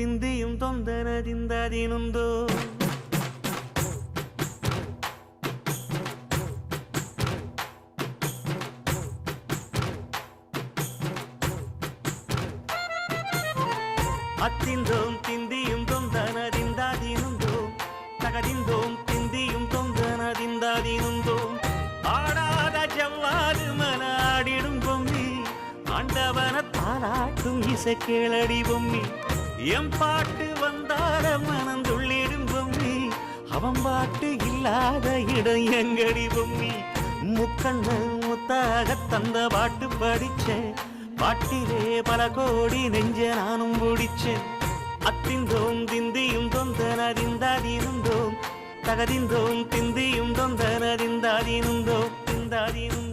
ತಿಂದಿಯುಂ ತೊಂದನದಿಂದದಿನುಂದೋ அத்திந்தோம் திந்தியும் தொந்தனதிந்தாதினுந்தோம் தகதிந்தோம் திந்தியும் தொந்தனதிந்தாதினுந்தோம் ஆடாத ஜவ்வாது மனாடிடும் பொம்மி ஆண்டவன தாலாட்டும் இசை கேளடி பொம்மி எம் பாட்டு வந்தார மனந்துள்ளிடும் பொம்மி அவன் பாட்டு இல்லாத இடம் எங்கடி பொம்மி முக்கண்ண முத்தாக தந்த பாட்டு படிச்சேன் பாட்டிலே பல கோடி நெஞ்ச நானும் பிடிச்சேன் அத்திந்தோம் திந்தியும் தொந்தனதிந்தாதினுந்தோம் தகதிந்தோம் திந்தியும் தொந்தனதிந்தாதினுந்தோம் திந்தாதினுந்தோம்